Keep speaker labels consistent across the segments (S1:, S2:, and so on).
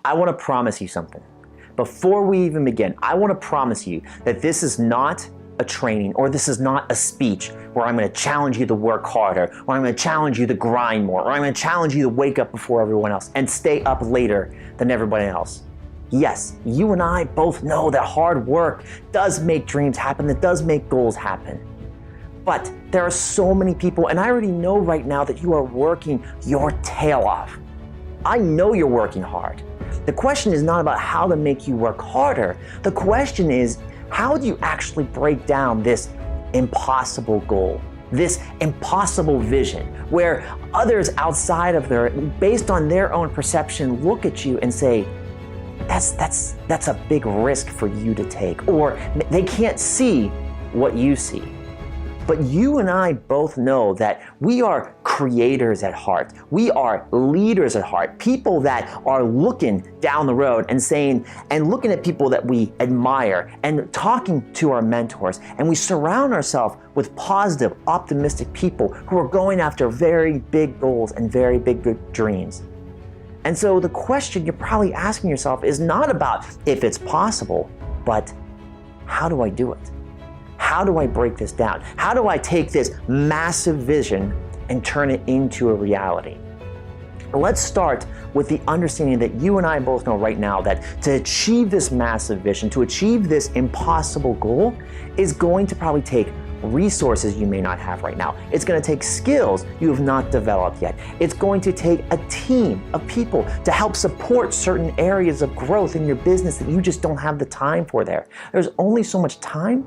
S1: I want to promise you something. Before we even begin, I want to promise you that this is not a training, or this is not a speech where I'm going to challenge you to work harder, or I'm going to challenge you to grind more, or I'm going to challenge you to wake up before everyone else and stay up later than everybody else. Yes, you and I both know that hard work does make dreams happen, that does make goals happen. But there are so many people, and I already know right now that you are working your tail off. I know you're working hard. The question is not about how to make you work harder. The question is, how do you actually break down this impossible goal, this impossible vision, where others outside of based on their own perception, look at you and say, that's a big risk for you to take, or they can't see what you see. But you and I both know that we are creators at heart. We are leaders at heart, people that are looking down the road and saying, and looking at people that we admire and talking to our mentors. And we surround ourselves with positive, optimistic people who are going after very big goals and very big dreams. And so the question you're probably asking yourself is not about if it's possible, but how do I do it? How do I break this down? How do I take this massive vision and turn it into a reality? Let's start with the understanding that you and I both know right now that to achieve this massive vision, to achieve this impossible goal, is going to probably take resources you may not have right now. It's going to take skills you have not developed yet. It's going to take a team of people to help support certain areas of growth in your business that you just don't have the time for there. There's only so much time,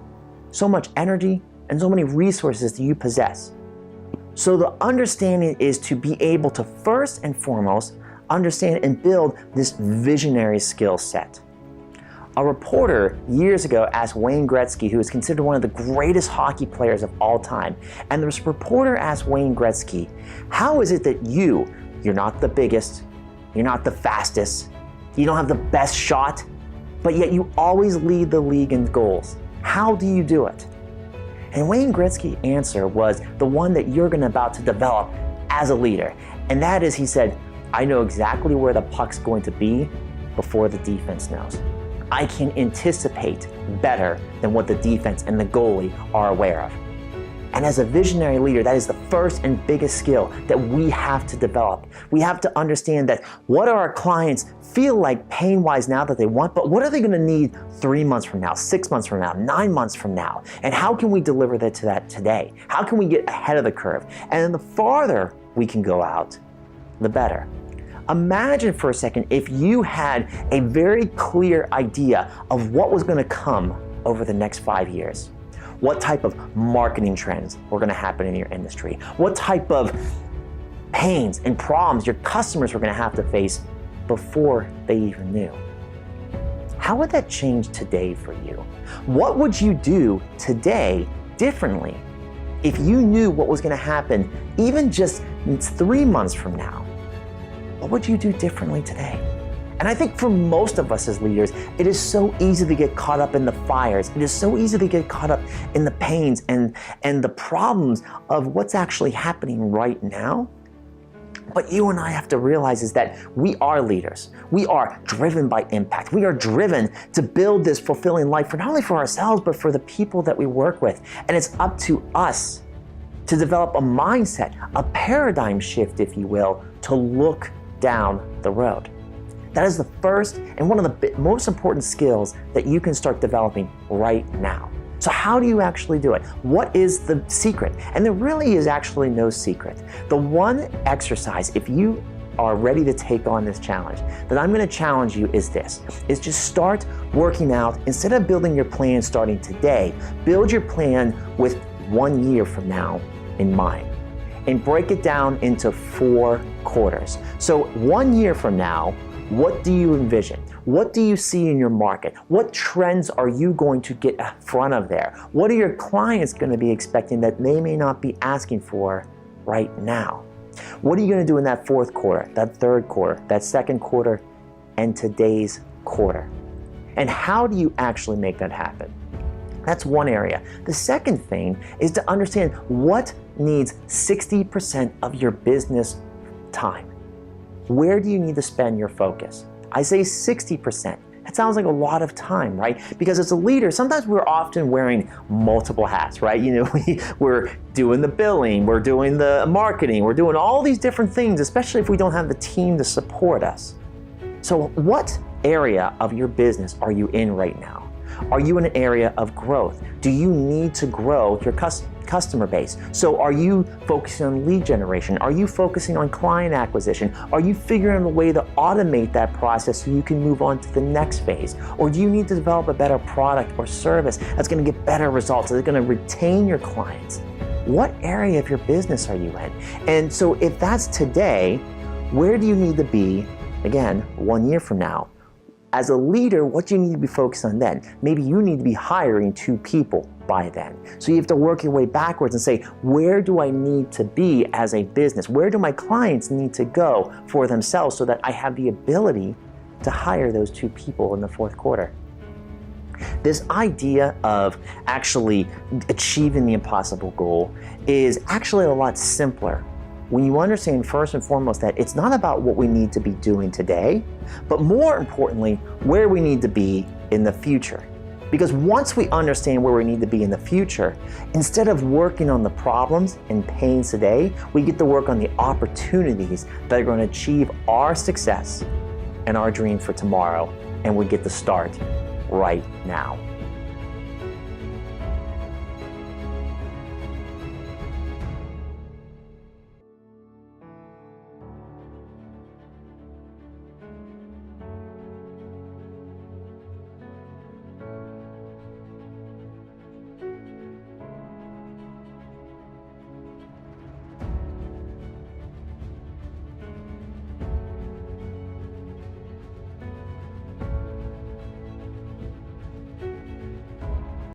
S1: so much energy, and so many resources that you possess. So the understanding is to be able to first and foremost understand and build this visionary skill set. A reporter years ago asked Wayne Gretzky, who is considered one of the greatest hockey players of all time, and this reporter asked Wayne Gretzky, how is it that you're not the biggest, you're not the fastest, you don't have the best shot, but yet you always lead the league in goals? How do you do it? And Wayne Gretzky's answer was the one that you're about to develop as a leader. And that is, he said, I know exactly where the puck's going to be before the defense knows. I can anticipate better than what the defense and the goalie are aware of. And as a visionary leader, that is the first and biggest skill that we have to develop. We have to understand that what our clients feel like pain-wise now that they want, but what are they going to need 3 months from now, 6 months from now, 9 months from now? And how can we deliver that to that today? How can we get ahead of the curve? And then the farther we can go out, the better. Imagine for a second if you had a very clear idea of what was going to come over the next 5 years. What type of marketing trends were going to happen in your industry? What type of pains and problems your customers were going to have to face before they even knew? How would that change today for you? What would you do today differently if you knew what was going to happen even just 3 months from now? What would you do differently today? And I think for most of us as leaders, it is so easy to get caught up in the fires. It is so easy to get caught up in the pains and the problems of what's actually happening right now. But you and I have to realize is that we are leaders. We are driven by impact. We are driven to build this fulfilling life for not only for ourselves, but for the people that we work with. And it's up to us to develop a mindset, a paradigm shift, if you will, to look down the road. That is the first and one of the most important skills that you can start developing right now. So how do you actually do it? What is the secret? And there really is actually no secret. The one exercise, if you are ready to take on this challenge, that I'm going to challenge you is this, is just start working out. Instead of building your plan starting today, build your plan with 1 year from now in mind and break it down into 4 quarters. So 1 year from now, what do you envision? What do you see in your market? What trends are you going to get in front of there? What are your clients going to be expecting that they may not be asking for right now? What are you going to do in that 4th quarter, that 3rd quarter, that 2nd quarter, and today's quarter? And how do you actually make that happen? That's one area. The second thing is to understand what needs 60% of your business time. Where do you need to spend your focus? I say 60%. That sounds like a lot of time, right? Because as a leader, sometimes we're often wearing multiple hats, right? We're doing the billing, we're doing the marketing, we're doing all these different things, especially if we don't have the team to support us. So what area of your business are you in right now? Are you in an area of growth? Do you need to grow your customer base? So are you focusing on lead generation? Are you focusing on client acquisition? Are you figuring out a way to automate that process so you can move on to the next phase? Or do you need to develop a better product or service that's going to get better results, that's going to retain your clients? What area of your business are you in? And so if that's today, where do you need to be, again, 1 year from now? As a leader, what do you need to be focused on then? Maybe you need to be hiring 2 people by then. So you have to work your way backwards and say, where do I need to be as a business? Where do my clients need to go for themselves so that I have the ability to hire those 2 people in the 4th quarter? This idea of actually achieving the impossible goal is actually a lot simpler when you understand first and foremost that it's not about what we need to be doing today, but more importantly, where we need to be in the future. Because once we understand where we need to be in the future, instead of working on the problems and pains today, we get to work on the opportunities that are going to achieve our success and our dream for tomorrow, and we get to start right now.